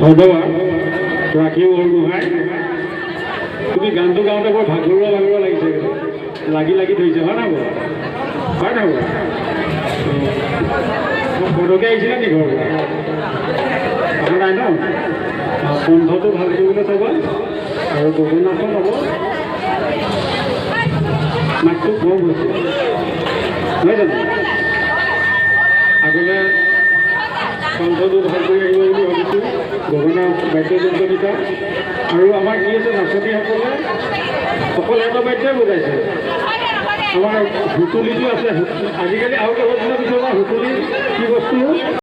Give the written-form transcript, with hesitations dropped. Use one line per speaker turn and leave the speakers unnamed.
ধন্যবাদ ৰাখি গোহাঁই তুমি গানটো গাওঁতে বৰ ভাগৰুৱা ভাগৰুৱা লাগিছে লাগি লাগি ধৰিছে হয় নাই হয় নাই পটকে আহিছিলে নেকি ঘৰ অহা নাই ন কণ্ঠটো ভাল কৰিবলৈ চাব আৰু গগনাটো পাব মাতটো কম হৈছে নহয় জানো আগলৈ কণ্ঠটো ভাল কৰি আহিব বুলি ভাবিছোঁ গগনা বাদ্যযন্ত্ৰকেইটা আৰু আমাৰ কি আছে নাচনীসকলে অকল এটা বাদ্যই বজাইছে আমাৰ হুঁচৰিটো আছে আজিকালি আৰু কেইবছৰমানৰ পিছত আমাৰ হুঁচৰি কি বস্তু